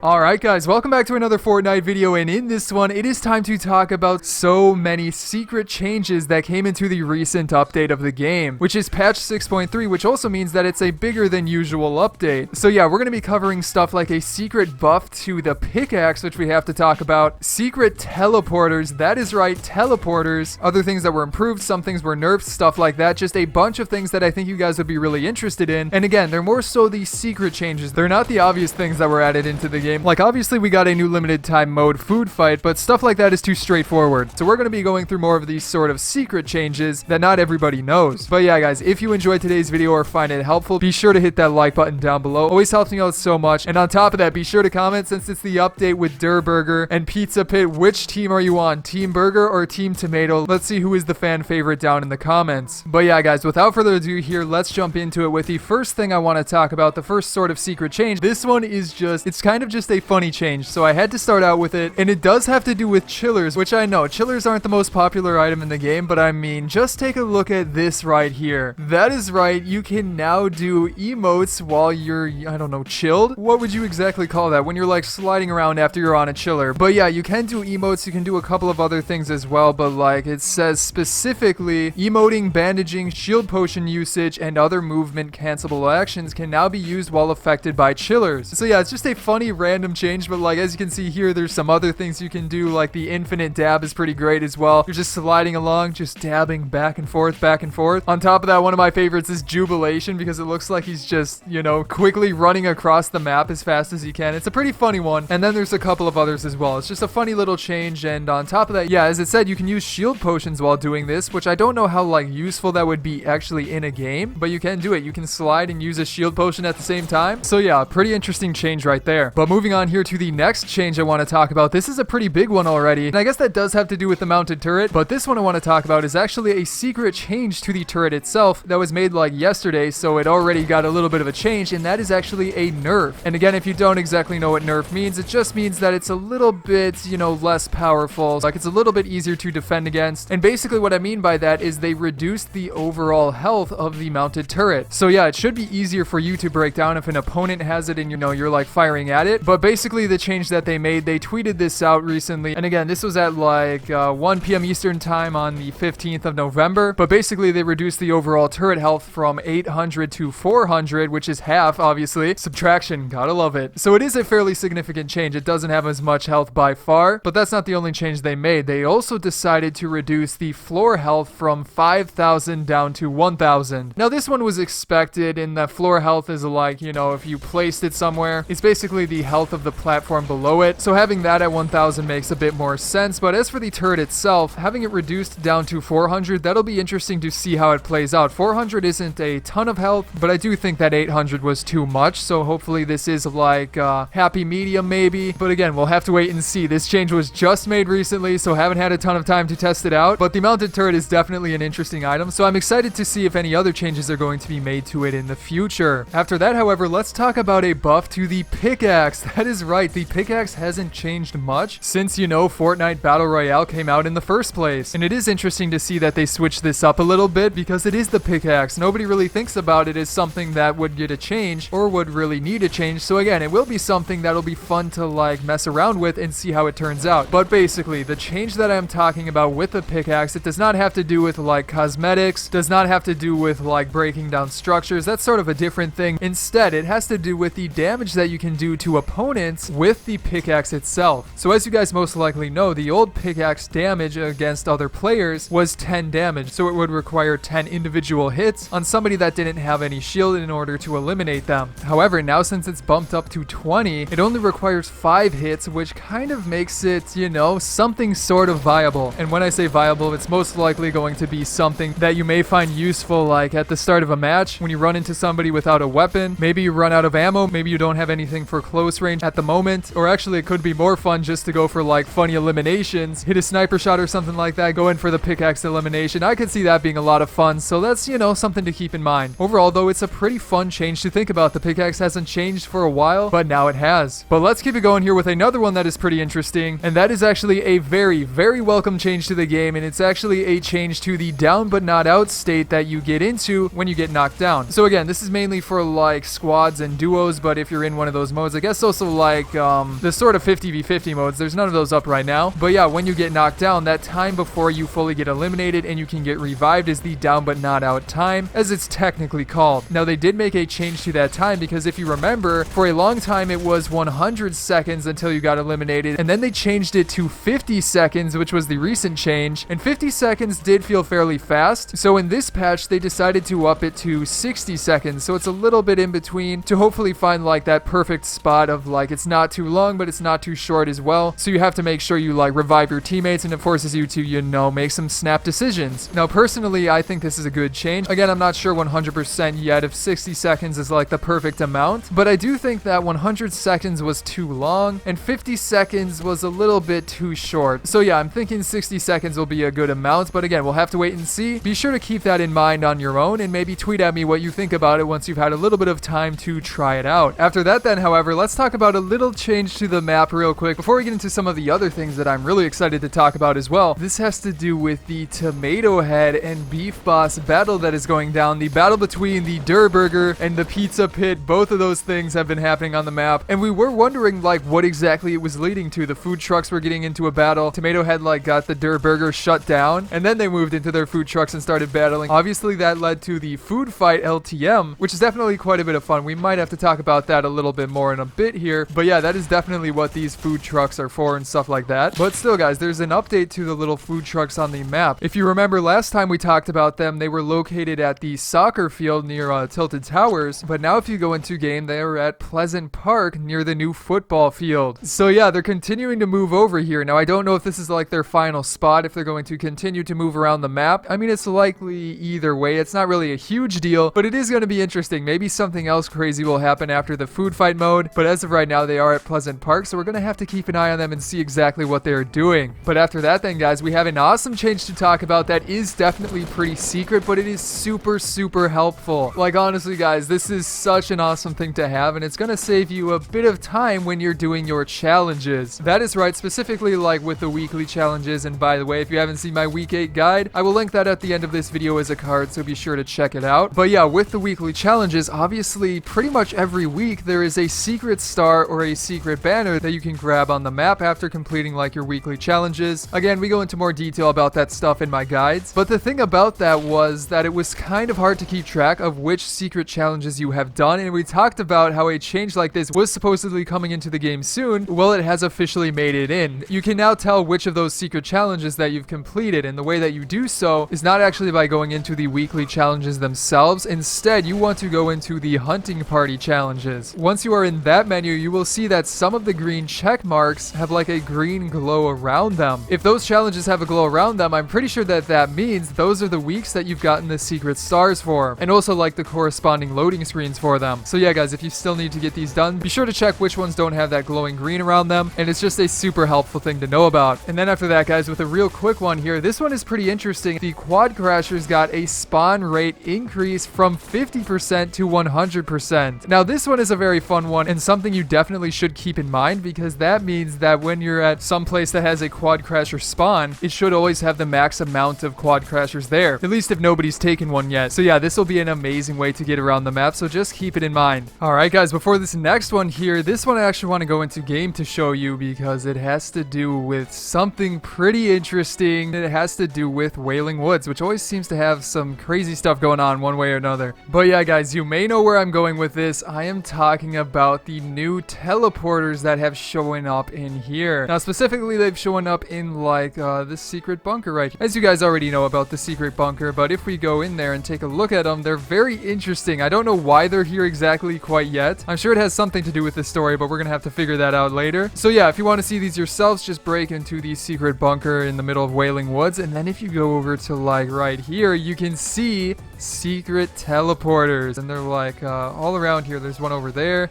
Alright guys, welcome back to another Fortnite video, and in this one, it is time to talk about so many secret changes that came into the recent update of the game, which is patch 6.3, which also means that it's a bigger than usual update. So yeah, we're going to be covering stuff like a secret buff to the pickaxe, which we have to talk about, secret teleporters, that is right, teleporters, other things that were improved, some things were nerfed, stuff like that, just a bunch of things that I think you guys would be really interested in. And again, they're more so the secret changes, they're not the obvious things that were added into the game. Like, obviously we got a new limited time mode, Food Fight, but stuff like that is too straightforward. So we're going to be going through more of these sort of secret changes that not everybody knows. But yeah guys, if you enjoyed today's video or find it helpful, be sure to hit that like button down below. Always helps me out so much. And on top of that, be sure to comment, since it's the update with Der Burger and Pizza Pit, which team are you on? Team Burger or Team Tomato? Let's see who is the fan favorite down in the comments. But yeah guys, without further ado here, let's jump into it with the first thing I want to talk about, the first sort of secret change. This one is it's kind of just a funny change, so I had to start out with it, and it does have to do with chillers, which I know chillers aren't the most popular item in the game, but I mean, just take a look at this right here. That is right, you can now do emotes while you're, I don't know, chilled? What would you exactly call that? When you're like sliding around after you're on a chiller. But yeah, you can do emotes, you can do a couple of other things as well, but like it says specifically, emoting, bandaging, shield potion usage, and other movement cancelable actions can now be used while affected by chillers. So yeah, it's just a funny random change, but like as you can see here, there's some other things you can do, like the infinite dab is pretty great as well. You're just sliding along, just dabbing back and forth, back and forth. On top of that, one of my favorites is Jubilation, because it looks like he's just, you know, quickly running across the map as fast as he can. It's a pretty funny one. And then there's a couple of others as well. It's just a funny little change. And on top of that, yeah, as it said, you can use shield potions while doing this, which I don't know how like useful that would be actually in a game, but you can do it. You can slide and use a shield potion at the same time. So yeah, pretty interesting change right there. But moving on here to the next change I want to talk about. This is a pretty big one already, and I guess that does have to do with the mounted turret, but this one I want to talk about is actually a secret change to the turret itself that was made like yesterday, so it already got a little bit of a change, and that is actually a nerf. And again, if you don't exactly know what nerf means, it just means that it's a little bit, you know, less powerful, like it's a little bit easier to defend against. And basically what I mean by that is they reduced the overall health of the mounted turret. So yeah, it should be easier for you to break down if an opponent has it and, you know, you're like firing at it. But basically the change that they made, they tweeted this out recently, and again, this was at like 1 p.m. Eastern time on the 15th of November, but basically they reduced the overall turret health from 800 to 400, which is half, obviously. Subtraction, gotta love it. So it is a fairly significant change. It doesn't have as much health by far, but that's not the only change they made. They also decided to reduce the floor health from 5,000 down to 1,000. Now this one was expected, and the floor health is like, you know, if you placed it somewhere, it's basically the health of the platform below it. So having that at 1,000 makes a bit more sense. But as for the turret itself, having it reduced down to 400, that'll be interesting to see how it plays out. 400 isn't a ton of health, but I do think that 800 was too much. So hopefully this is like happy medium maybe. But again, we'll have to wait and see. This change was just made recently, so haven't had a ton of time to test it out. But the mounted turret is definitely an interesting item, so I'm excited to see if any other changes are going to be made to it in the future. After that, however, let's talk about a buff to the pickaxe. That is right, the pickaxe hasn't changed much since, you know, Fortnite Battle Royale came out in the first place. And it is interesting to see that they switched this up a little bit, because it is the pickaxe. Nobody really thinks about it as something that would get a change or would really need a change. So again, it will be something that'll be fun to like mess around with and see how it turns out. But basically, the change that I'm talking about with the pickaxe, it does not have to do with like cosmetics, does not have to do with like breaking down structures. That's sort of a different thing. Instead, it has to do with the damage that you can do to opponents with the pickaxe itself. So as you guys most likely know, the old pickaxe damage against other players was 10 damage, so it would require 10 individual hits on somebody that didn't have any shield in order to eliminate them. However, now since it's bumped up to 20, it only requires 5 hits, which kind of makes it, you know, something sort of viable. And when I say viable, it's most likely going to be something that you may find useful, like at the start of a match when you run into somebody without a weapon. Maybe you run out of ammo, maybe you don't have anything for close range at the moment, or actually it could be more fun just to go for like funny eliminations, hit a sniper shot or something like that, go in for the pickaxe elimination. I could see that being a lot of fun, so that's, you know, something to keep in mind. Overall though, it's a pretty fun change to think about. The pickaxe hasn't changed for a while, but now it has. But let's keep it going here with another one that is pretty interesting, and that is actually a very, very welcome change to the game, and it's actually a change to the down but not out state that you get into when you get knocked down. So again, this is mainly for like squads and duos, but if you're in one of those modes, I guess also like the sort of 50v50 modes. There's none of those up right now. But yeah, when you get knocked down, that time before you fully get eliminated and you can get revived is the down but not out time, as it's technically called. Now, they did make a change to that time because if you remember, for a long time it was 100 seconds until you got eliminated, and then they changed it to 50 seconds, which was the recent change, and 50 seconds did feel fairly fast. So in this patch, they decided to up it to 60 seconds, so it's a little bit in between to hopefully find like that perfect spot of like it's not too long but it's not too short as well. So you have to make sure you like revive your teammates, and it forces you to, you know, make some snap decisions. Now, personally, I think this is a good change. Again, I'm not sure 100% yet if 60 seconds is like the perfect amount, but I do think that 100 seconds was too long and 50 seconds was a little bit too short. So yeah, I'm thinking 60 seconds will be a good amount, but again, we'll have to wait and see. Be sure to keep that in mind on your own and maybe tweet at me what you think about it once you've had a little bit of time to try it out. After that then, however, let's talk about a little change to the map real quick before we get into some of the other things that I'm really excited to talk about as well. This has to do with the Tomato Head and Beef Boss battle that is going down. The battle between the Durr Burger and the Pizza Pit. Both of those things have been happening on the map, and we were wondering like what exactly it was leading to. The food trucks were getting into a battle. Tomato Head like got the Durr Burger shut down, and then they moved into their food trucks and started battling. Obviously, that led to the Food Fight LTM, which is definitely quite a bit of fun. We might have to talk about that a little bit more in a bit here, but yeah, that is definitely what these food trucks are for and stuff like that. But still, guys, there's an update to the little food trucks on the map. If you remember last time we talked about them, they were located at the soccer field near Tilted Towers, but now if you go into game, they are at Pleasant Park near the new football field. So yeah, they're continuing to move over here. Now, I don't know if this is like their final spot, if they're going to continue to move around the map. I mean, it's likely either way. It's not really a huge deal, but it is going to be interesting. Maybe something else crazy will happen after the food fight mode, but as of right now, they are at Pleasant Park, so we're going to have to keep an eye on them and see exactly what they're doing. But after that then, guys, we have an awesome change to talk about that is definitely pretty secret, but it is super helpful. Like, honestly, guys, this is such an awesome thing to have, and it's going to save you a bit of time when you're doing your challenges. That is right, specifically like with the weekly challenges. And by the way, if you haven't seen my week 8 guide, I will link that at the end of this video as a card, so be sure to check it out. But yeah, with the weekly challenges, obviously pretty much every week there is a secret star or a secret banner that you can grab on the map after completing like your weekly challenges. Again, we go into more detail about that stuff in my guides, but the thing about that was that it was kind of hard to keep track of which secret challenges you have done, and we talked about how a change like this was supposedly coming into the game soon. Well, it has officially made it in. You can now tell which of those secret challenges that you've completed, and the way that you do so is not actually by going into the weekly challenges themselves. Instead, you want to go into the hunting party challenges. Once you are in that menu, you will see that some of the green check marks have like a green glow around them. If those challenges have a glow around them, I'm pretty sure that that means those are the weeks that you've gotten the secret stars for, and also like the corresponding loading screens for them. So yeah, guys, if you still need to get these done, be sure to check which ones don't have that glowing green around them, and it's just a super helpful thing to know about. And then after that, guys, with a real quick one here, this one is pretty interesting. The quad crashers got a spawn rate increase from 50% to 100%. Now, this one is a very fun one and something you definitely should keep in mind, because that means that when you're at some place that has a quad crasher spawn, it should always have the max amount of quad crashers there, at least if nobody's taken one yet. So yeah, this will be an amazing way to get around the map, so just keep it in mind. Alright, guys, before this next one here, this one I actually want to go into game to show you because it has to do with something pretty interesting. It has to do with Wailing Woods, which always seems to have some crazy stuff going on one way or another. But yeah, guys, you may know where I'm going with this. I am talking about the new teleporters that have shown up in here. Now, specifically, they've shown up in like this secret bunker right here. As you guys already know about the secret bunker, but if we go in there and take a look at them, they're very interesting. I don't know why they're here exactly quite yet. I'm sure it has something to do with the story, but we're gonna have to figure that out later. So yeah, if you want to see these yourselves, just break into the secret bunker in the middle of Wailing Woods, and then if you go over to like right here, you can see secret teleporters, and they're like all around here. There's one over there,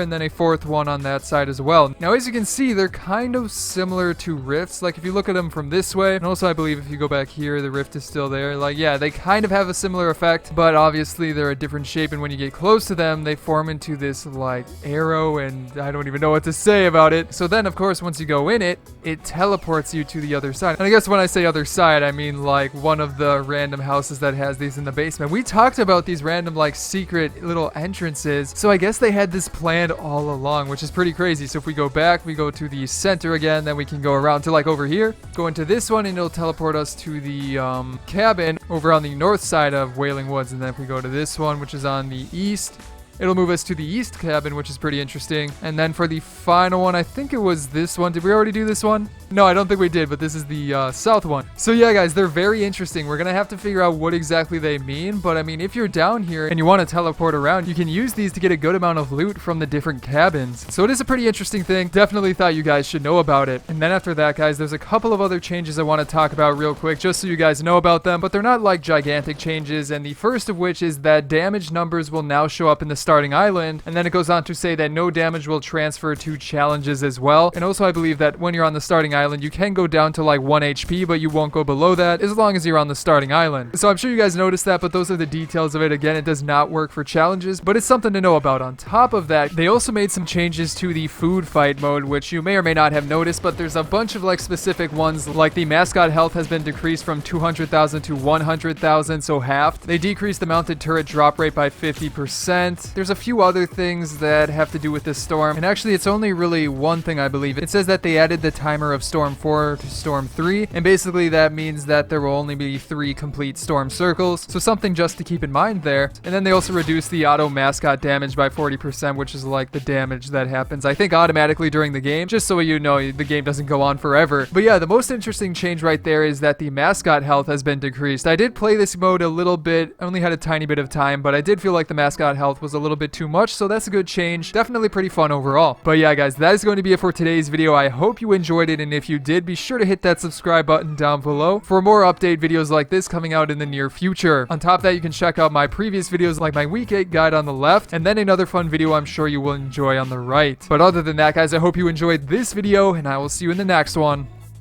and then a fourth one on that side as well. Now, as you can see, they're kind of similar to rifts. Like if you look at them from this way, and also I believe if you go back here, the rift is still there. Like, yeah, they kind of have a similar effect, but obviously they're a different shape, and when you get close to them, they form into this like arrow, and I don't even know what to say about it. So then, of course, once you go in it, it teleports you to the other side. And I guess when I say other side, I mean like one of the random houses that has these in the basement. We talked about these random like secret little entrances, so I guess they had this planned all along, which is pretty crazy. So if we go back, we go to the center again, then we can go around to like over here, go into this one, and it'll teleport us to the cabin over on the north side of Wailing Woods. And then if we go to this one, which is on the east, it'll move us to the east cabin, which is pretty interesting. And then for the final one, I think it was this one. Did we already do this one? No, I don't think we did, but this is the south one. So yeah, guys, they're very interesting. We're gonna have to figure out what exactly they mean, but I mean, if you're down here and you want to teleport around, you can use these to get a good amount of loot from the different cabins. So it is a pretty interesting thing. Definitely thought you guys should know about it. And then after that, guys, there's a couple of other changes I want to talk about real quick, just so you guys know about them, but they're not like gigantic changes. And the first of which is that damage numbers will now show up in the starting island, and then it goes on to say that no damage will transfer to challenges as well. And also I believe that when you're on the starting island, you can go down to like 1 HP, but you won't go below that as long as you're on the starting island. So I'm sure you guys noticed that, but those are the details of it. Again, it does not work for challenges, but it's something to know about. On top of that, they also made some changes to the food fight mode, which you may or may not have noticed, but there's a bunch of like specific ones, like the mascot health has been decreased from 200,000 to 100,000, so halved. They decreased the mounted turret drop rate by 50%. There's a few other things that have to do with this storm, and actually it's only really one thing, I believe. It says that they added the timer of Storm 4 to Storm 3, and basically that means that there will only be 3 complete storm circles, so something just to keep in mind there. And then they also reduced the auto mascot damage by 40%, which is like the damage that happens, I think, automatically during the game, just so you know the game doesn't go on forever. But yeah, the most interesting change right there is that the mascot health has been decreased. I did play this mode a little bit, I only had a tiny bit of time, but I did feel like the mascot health was a little bit too much, so that's a good change. Definitely pretty fun overall. But yeah, guys, that is going to be it for today's video. I hope you enjoyed it, and if you did, be sure to hit that subscribe button down below for more update videos like this coming out in the near future. On top of that, you can check out my previous videos like my week 8 guide on the left, and then another fun video I'm sure you will enjoy on the right. But other than that, guys, I hope you enjoyed this video, and I will see you in the next one.